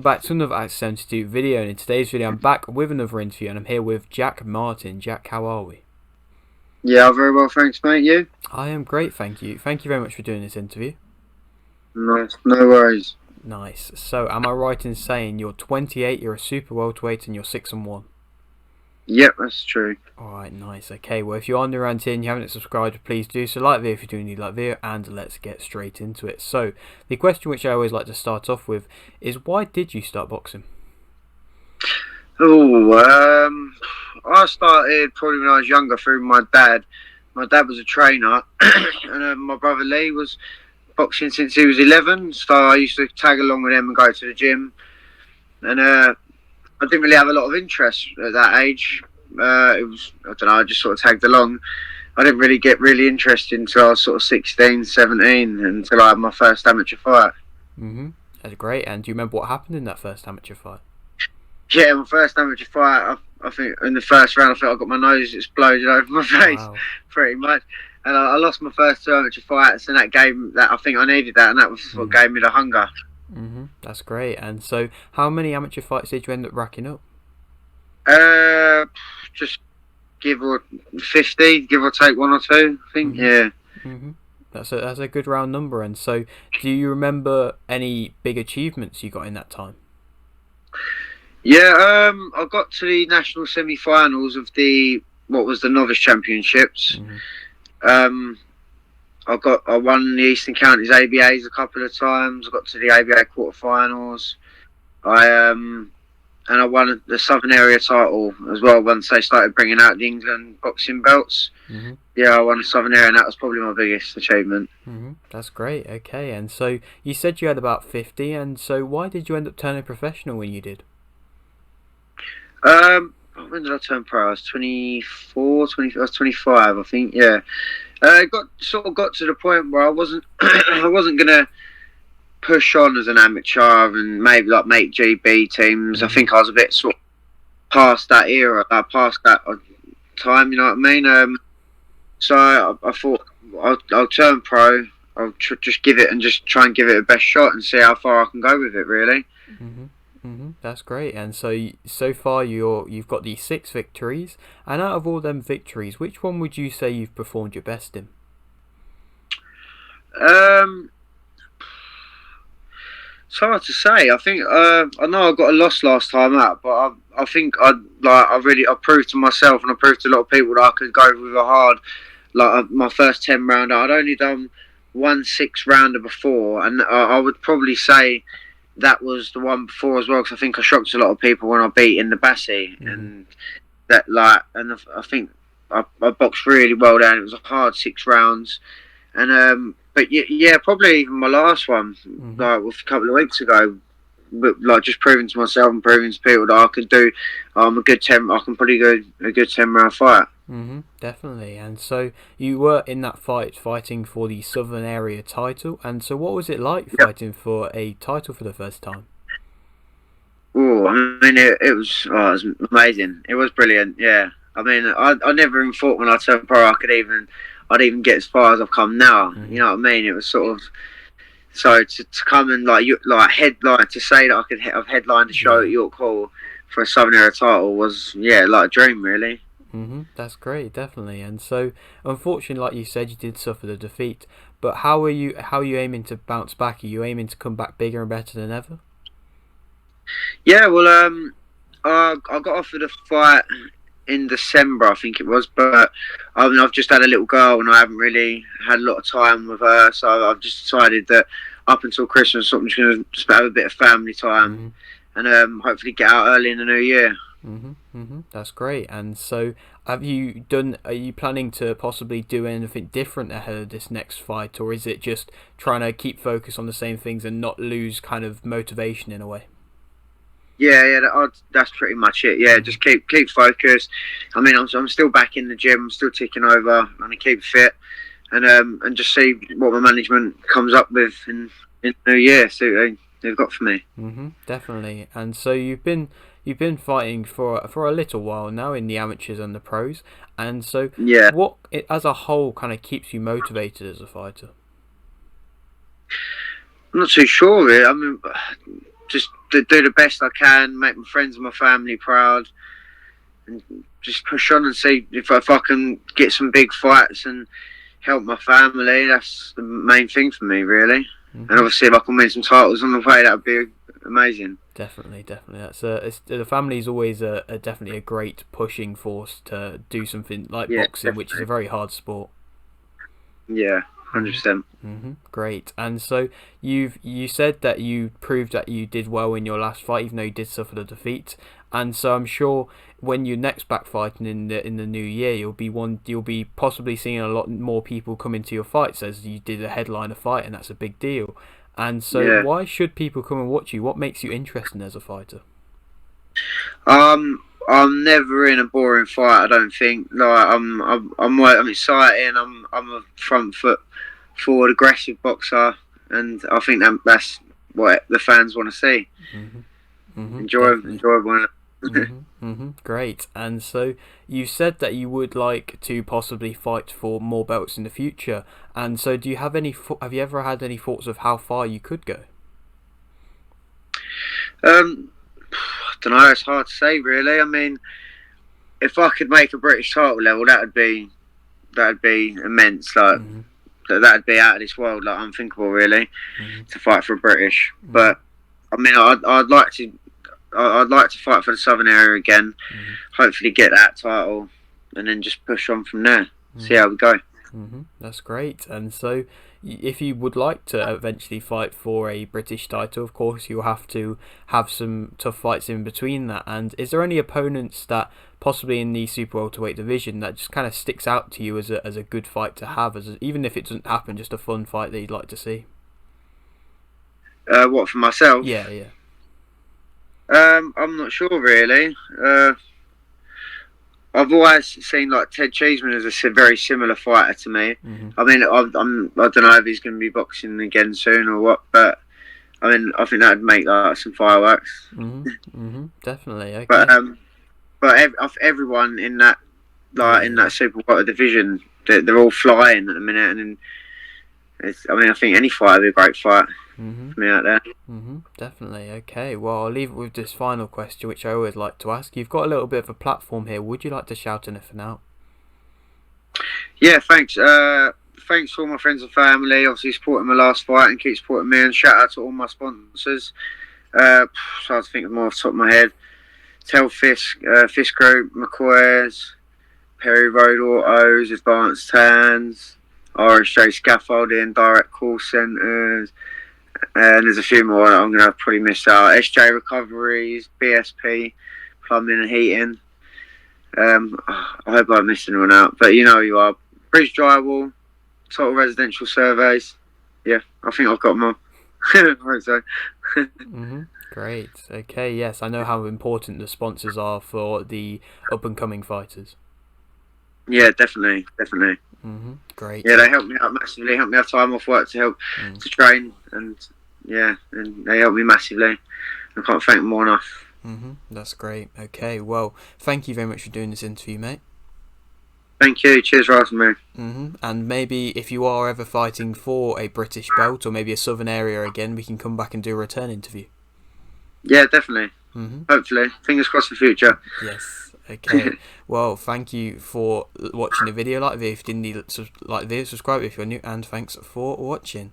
Back to another Act 72 video, and in today's video I'm back with another interview, and I'm here with Jack Martin. Jack, how are we? Yeah, very well, thanks, mate. You? I am great, thank you. Thank you very much for doing this interview. Nice, no worries. Nice. So, am I right in saying you're 28, you're a super welterweight, and you're 6-1? Yep, that's true. Alright, nice. Okay, well, if you're on the rant here and you haven't subscribed, please do so. Like the video if you do need like video, and let's get straight into it. So, the question which I always like to start off with is, why did you start boxing? I started probably when I was younger through my dad. My dad was a trainer, and my brother Lee was boxing since he was 11. So I used to tag along with him and go to the gym. And I didn't really have a lot of interest at that age. It was, I don't know, I just sort of tagged along. I didn't really get really interested until I was sort of 16, 17, until I had my first amateur fight. That's great. And do you remember what happened in that first amateur fight? Yeah, my first amateur fight, I think in the first round, I think I got my nose exploded over my face, Wow. pretty much. And I lost my first two amateur fights, and that gave that, I think I needed that, and that was what gave me the hunger. That's great. And so, how many amateur fights did you end up racking up? Just give or 50, give or take one or two, I think. Yeah. That's a good round number. And so, do you remember any big achievements you got in that time? Yeah, I got to the national semi-finals of the novice championships. I won the Eastern Counties ABAs a couple of times. I got to the ABA quarterfinals. And I won the Southern Area title as well once they started bringing out the England boxing belts. Yeah, I won the Southern Area, and that was probably my biggest achievement. That's great. Okay, and so you said you had about 50, and so why did you end up turning professional when you did? When did I turn pro? I was 24, 20, I was 25, I think. Yeah, got to the point where I wasn't I wasn't gonna push on as an amateur and maybe like make GB teams. I think I was a bit sort of past that era, past that time. You know what I mean? So I thought I'll turn pro. I'll just give it and just try and give it a best shot and see how far I can go with it. Really. That's great. And so far you've got these 6 victories, and out of all them victories, which one would you say you've performed your best in? It's hard to say. I think I know I got a loss last time out, but I think I proved to myself and I proved to a lot of people that I could go with a hard, my first 10 rounder. I'd only done 1 6-rounder before, and I would probably say that was the one before as well, because I think I shocked a lot of people when I beat in the Bassi, and that I think I boxed really well down. It was a hard 6 rounds, and but yeah, probably even my last one, like a couple of weeks ago, but like just proving to myself and proving to people that I could do. I'm a good 10. I can probably go a good 10-round fight. Definitely. And so you were in that fight fighting for the Southern Area title, and so what was it like fighting for a title for the first time? Oh, I mean, it was amazing. It was brilliant. Yeah, I mean, I never even thought when I turned pro I'd even get as far as I've come now. You know what I mean? It was sort of, so to come and headline, to say that I've headlined a show at York Hall for a Southern Area title was like a dream, really. That's great, definitely. And so, unfortunately, like you said, you did suffer the defeat. But how are you aiming to bounce back? Are you aiming to come back bigger and better than ever? Yeah, well, I got offered a fight in December, I think it was, but I mean, I've just had a little girl and I haven't really had a lot of time with her, so I've just decided that up until Christmas I'm just going to have a bit of family time and hopefully get out early in the new year. That's great. And so are you planning to possibly do anything different ahead of this next fight, or is it just trying to keep focus on the same things and not lose kind of motivation in a way? Yeah, that's pretty much it. Yeah, just keep focused. I mean, I'm still back in the gym, I'm still ticking over, and I keep fit, and just see what my management comes up with in the new year. See what they've got for me. Definitely. And so you've been fighting for a little while now in the amateurs and the pros, and so what as a whole kind of keeps you motivated as a fighter? I'm not too sure, really. I mean, just do the best I can, make my friends and my family proud, and just push on and see if I can get some big fights and help my family. That's the main thing for me, really. And obviously, if I can win some titles on the way, that would be amazing. Definitely. That's the family is always definitely a great pushing force to do something like boxing, which is a very hard sport. Yeah, 100%. Great. And so you said that you proved that you did well in your last fight, even though you did suffer the defeat. And so I'm sure when you're next back fighting in the new year, you'll be possibly seeing a lot more people come into your fights, as you did a headliner fight, and that's a big deal. And so why should people come and watch you? What makes you interesting as a fighter? I'm never in a boring fight. I don't think. Like I'm exciting. I'm a front foot forward aggressive boxer, and I think that's what the fans want to see. Enjoy one. Great. And so you said that you would like to possibly fight for more belts in the future. And so do you have you ever had any thoughts of how far you could go? I don't know. It's hard to say, really. I mean, if I could make a British title level, that'd be immense. Like that'd be out of this world. Like unthinkable, really, to fight for a British. But I mean, I'd like to fight for the Southern area again. Hopefully, get that title, and then just push on from there. See how we go. That's great. And so, if you would like to eventually fight for a British title, of course, you'll have to have some tough fights in between that. And is there any opponents that possibly in the super welterweight division that just kind of sticks out to you as a good fight to have, even if it doesn't happen, just a fun fight that you'd like to see? What, for myself? Yeah. I'm not sure, really. I've always seen like Ted Cheeseman as a very similar fighter to me. I mean, I don't know if he's going to be boxing again soon or what, but I mean, I think that'd make like some fireworks. Definitely. Okay. But everyone in that in that super welter division, they're all flying at the minute, and I think any fight would be a great fight for me out there. Definitely. Okay, well, I'll leave it with this final question, which I always like to ask. You've got a little bit of a platform here. Would you like to shout anything out? Yeah, thanks. Thanks to all my friends and family, obviously supporting my last fight and keep supporting me, and shout out to all my sponsors. So I was thinking more off the top of my head. Fisk Group, McCoy's, Perry Road Autos, Advanced Tans, RSJ Scaffolding, Direct Call Centres, and there's a few more that I'm going to probably miss out. SJ Recoveries, BSP, Plumbing and Heating. I hope I haven't missed anyone out, but you know who you are. Bridge Drywall, Total Residential Surveys. Yeah, I think I've got them all. I hope so. Great. Okay, yes, I know how important the sponsors are for the up-and-coming fighters. Yeah, definitely. Great. Yeah, they help me out massively. Help me have time off work to help to train, and they help me massively. I can't thank them more enough. That's great. Okay, well, thank you very much for doing this interview, mate. Thank you. Cheers for asking me. And maybe if you are ever fighting for a British belt or maybe a Southern area again, we can come back and do a return interview. Yeah, definitely. Hopefully. Fingers crossed for the future. Yes. Okay. Well, thank you for watching the video. Like this, if you didn't need like this, subscribe if you're new, and thanks for watching.